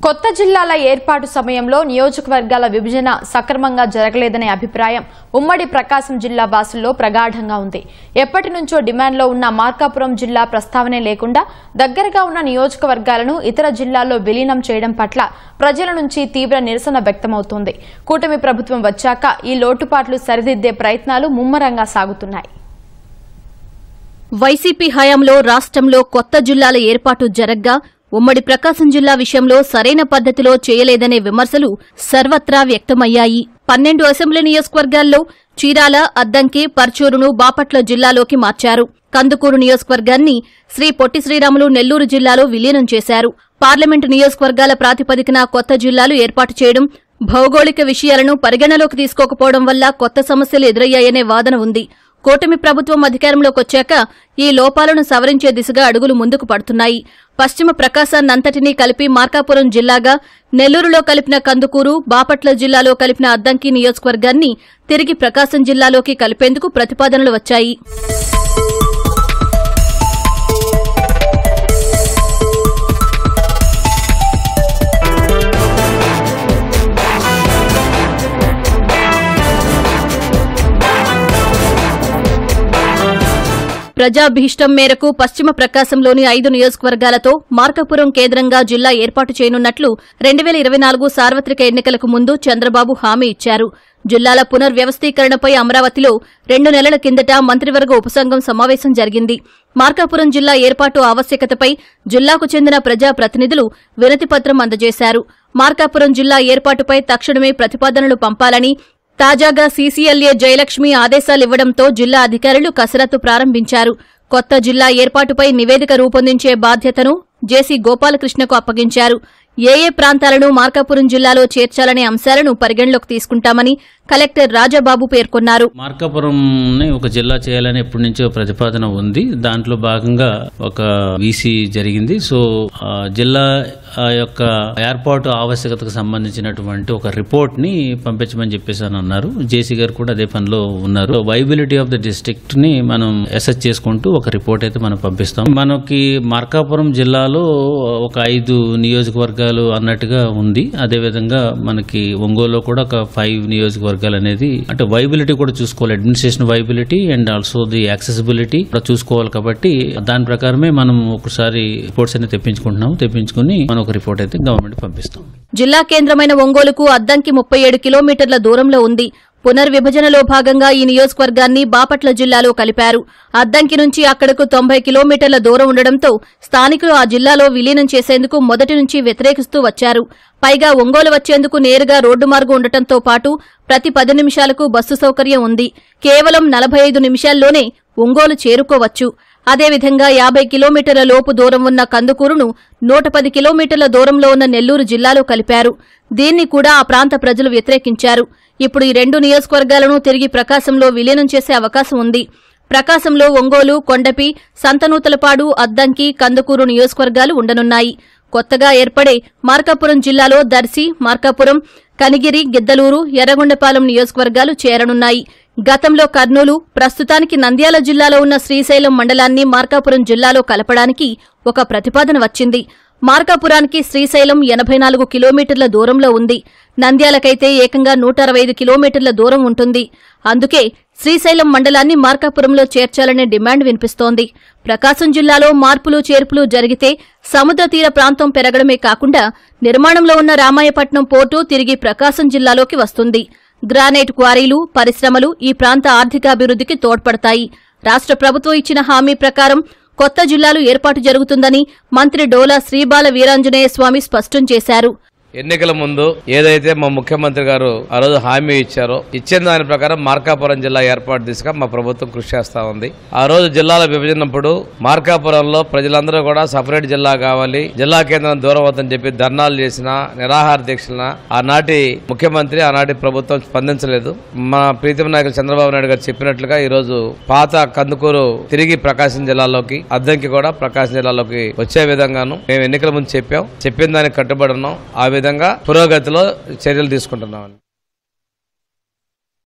కొత్త జిల్లాల ఏర్పాటు సమయంలో నియోజకవర్గాల విభజన సక్రమంగా జరగలేదనే అభిప్రాయం ఉమ్మడి ప్రకాశం జిల్లా వాసుల్లో ప్రగాఢంగా ఉంది. ఎప్పటి నుంచో డిమాండ్లో ఉన్న మార్కాపురం జిల్లా ప్రస్తావనే లేకుండా దగ్గరగా ఉన్న నియోజకవర్గాలను ఇతర జిల్లాల్లో విలీనం చేయడం పట్ల ప్రజల నుంచి తీవ్ర నిరసన వ్యక్తమవుతోంది. కూటమి ప్రభుత్వం వచ్చాక ఈ లోటుపాట్లు సరిదిద్దే ప్రయత్నాలు ముమ్మరంగా సాగుతున్నాయి. వైసీపీ హయాంలో రాష్ట్రంలో కొత్త జిల్లాల ఏర్పాటు జరగ్గా ఉమ్మడి ప్రకాశం జిల్లా విషయంలో సరైన పద్ధతిలో చేయలేదనే విమర్శలు సర్వత్రా వ్యక్తమయ్యాయి. 12 అసెంబ్లీ నియోజకవర్గాల్లో చీరాల, అద్దంకి, పర్చూరును బాపట్ల జిల్లాలోకి మార్చారు. కందుకూరు నియోజకవర్గాన్ని శ్రీ పొట్టి శ్రీరాములు నెల్లూరు జిల్లాలో విలీనం చేశారు. పార్లమెంటు నియోజకవర్గాల ప్రాతిపదికన కొత్త జిల్లాలు ఏర్పాటు చేయడం, భౌగోళిక విషయాలను పరిగణలోకి తీసుకోకపోవడం వల్ల కొత్త సమస్యలు ఎదురయ్యాయనే వాదన ఉంది. కూటమి ప్రభుత్వం అధికారంలోకొచ్చాక ఈ లోపాలను సవరించే దిశగా అడుగులు ముందుకు పడుతున్నాయి. పశ్చిమ ప్రకాశాన్నంతటినీ కలిపి మార్కాపురం జిల్లాగా, నెల్లూరులో కలిపిన కందుకూరు, బాపట్ల జిల్లాలో కలిపిన అద్దంకి నియోజకవర్గాన్ని తిరిగి ప్రకాశం జిల్లాలోకి కలిపేందుకు ప్రతిపాదనలు వచ్చాయి. ప్రజాభీష్టం మేరకు పశ్చిమ ప్రకాశంలోని 5 నియోజకవర్గాలతో మార్కాపురం కేంద్రంగా జిల్లా ఏర్పాటు చేయనున్నట్లు 2024 సార్వత్రిక ఎన్నికలకు ముందు చంద్రబాబు హామీ ఇచ్చారు. జిల్లాల పునర్వ్యవస్థీకరణపై అమరావతిలో 2 నెలల కిందట మంత్రివర్గ ఉపసంఘం సమావేశం జరిగింది. మార్కాపురం జిల్లా ఏర్పాటు ఆవశ్యకతపై జిల్లాకు చెందిన ప్రజాప్రతినిధులు వినతిపత్రం అందజేశారు. మార్కాపురం జిల్లా ఏర్పాటుపై తక్షణమే ప్రతిపాదనలు పంపాలని, తాజాగా సీసీఎల్ఏ జయలక్ష్మి ఆదేశాలివ్వడంతో జిల్లా అధికారులు కసరత్తు ప్రారంభించారు. కొత్త జిల్లా ఏర్పాటుపై నివేదిక రూపొందించే బాధ్యతను జేసీ గోపాలకృష్ణకు అప్పగించారు. ఏ ప్రాంతాలను మార్కాపురం జిల్లాలో చేర్చాలనే అంశాలను పరిగణలోకి తీసుకుంటామని కలెక్టర్ రాజాబాబు పేర్కొన్నారు. మార్కాపురం ఒక జిల్లా చేయాలని ఎప్పటి నుంచో ప్రతిపాదన ఉంది. దాంట్లో భాగంగా ఒక వీసీ జరిగింది. సో జిల్లా యొక్క ఏర్పాటు ఆవశ్యకతకు సంబంధించినటువంటి ఒక రిపోర్ట్ ని పంపించమని చెప్పేసి అని అన్నారు. జేసీ గారు కూడా అదే పనిలో ఉన్నారు. వైబిలిటీ ఆఫ్ ద డిస్ట్రిక్ట్ ని మనం అసెస్ చేసుకుంటూ ఒక రిపోర్ట్ అయితే మనం పంపిస్తాం. మనకి మార్కాపురం జిల్లాలో ఒక 5 నియోజకవర్గాలు అన్నట్టుగా ఉంది. అదేవిధంగా మనకి ఒంగోలులో కూడా ఒక 5 నియోజకవర్గాలు అనేది, అంటే వైబిలిటీ కూడా చూసుకోవాలి. Administration viability and also the accessibility కూడా చూసుకోవాలి. కాబట్టి దాని ప్రకారమే మనం ఒకసారి రిపోర్ట్స్ అనేది తెప్పించుకుని మనం ఒక రిపోర్ట్ అయితే గవర్నమెంట్ పంపిస్తాం. జిల్లా కేంద్రమైన ఒంగోలుకు అద్దంకి 37 కిలోమీటర్ల దూరంలో ఉంది. పునర్విభజనలో భాగంగా ఈ నియోజకవర్గాన్ని బాపట్ల జిల్లాలో కలిపారు. అద్దంకి నుంచి అక్కడకు 90 కిలోమీటర్ల దూరం ఉండడంతో స్థానికులు ఆ జిల్లాలో విలీనం చేసేందుకు మొదటి నుంచి వ్యతిరేకిస్తూ వచ్చారు. పైగా ఒంగోలు వచ్చేందుకు నేరుగా రోడ్డు మార్గం ఉండటంతో పాటు ప్రతి 10 నిమిషాలకు బస్సు సౌకర్యం ఉంది. కేవలం 45 నిమిషాల్లోనే ఒంగోలు చేరుకోవచ్చు. అదేవిధంగా 50 కిలోమీటర్ల లోపు దూరం ఉన్న కందుకూరును 110 కిలోమీటర్ల దూరంలో ఉన్న నెల్లూరు జిల్లాలో కలిపారు. దీన్ని కూడా ఆ ప్రాంత ప్రజలు వ్యతిరేకించారు. ఇప్పుడు ఈ 2 నియోజకవర్గాలను తిరిగి ప్రకాశంలో విలీనం చేసే అవకాశం ఉంది. ప్రకాశంలో ఒంగోలు, కొండపి, సంతనూతలపాడు, అద్దంకి, కందుకూరు నియోజకవర్గాలు ఉండనున్నాయి. కొత్తగా ఏర్పడే మార్కాపురం జిల్లాలో దర్శి, మార్కాపురం, కనిగిరి, గిద్దలూరు, ఎర్రగొండపాలెం నియోజకవర్గాలు చేరనున్నాయి. గతంలో కర్నూలు, ప్రస్తుతానికి నంద్యాల జిల్లాలో ఉన్న శ్రీశైలం మండలాన్ని మార్కాపురం జిల్లాలో కలపడానికి ఒక ప్రతిపాదన వచ్చింది. మార్కాపురానికి శ్రీశైలం 84 కిలోమీటర్ల దూరంలో ఉంది. నంద్యాలకైతే ఏకంగా 165 కిలోమీటర్ల దూరం ఉంటుంది. అందుకే శ్రీశైలం మండలాన్ని మార్కాపురంలో చేర్చాలనే డిమాండ్ వినిపిస్తోంది. ప్రకాశం జిల్లాలో మార్పులు చేర్పులు జరిగితే సముద్ర తీర ప్రాంతం పెరగడమే కాకుండా నిర్మాణంలో ఉన్న రామాయపట్నం పోర్టు తిరిగి ప్రకాశం జిల్లాలోకి వస్తుంది. గ్రానైట్ క్వారీలు, పరిశ్రమలు ఈ ప్రాంత ఆర్థికాభివృద్ధికి తోడ్పడతాయి. రాష్ట్ర ప్రభుత్వం ఇచ్చిన హామీ ప్రకారం కొత్త జిల్లాలు ఏర్పాటు జరుగుతుందని మంత్రి డోలా శ్రీబాల వీరాంజనేయ స్వామి స్పష్టం చేశారు. ఎన్నికల ముందు ఏదైతే మా ముఖ్యమంత్రి గారు ఆ రోజు హామీ ఇచ్చారో, ఇచ్చిన దాని ప్రకారం మార్కాపురం జిల్లా ఏర్పాటు దిశగా మా ప్రభుత్వం కృషి చేస్తా ఉంది. ఆ రోజు జిల్లాల విభజనప్పుడు మార్కాపురంలో ప్రజలందరూ కూడా సపరేట్ జిల్లా కావాలి, జిల్లా కేంద్రం దూరం అవుతుందని చెప్పి ధర్నాలు చేసిన, నిరాహార దీక్షల ఆనాటి ముఖ్యమంత్రి, ఆనాటి ప్రభుత్వం స్పందించలేదు. మా ప్రీతం నాయకులు చంద్రబాబు నాయుడు గారు చెప్పినట్లుగా ఈ రోజు పాత కందుకూరు తిరిగి ప్రకాశం జిల్లాలోకి, అద్దంకి కూడా ప్రకాశం జిల్లాలోకి వచ్చే విధంగాను మేము ఎన్నికల ముందు చెప్పిన దానికి కట్టుబడి ఉన్నాం. ఆ విధంగా పురోగతిలో చర్యలు తీసుకుంటున్నామని.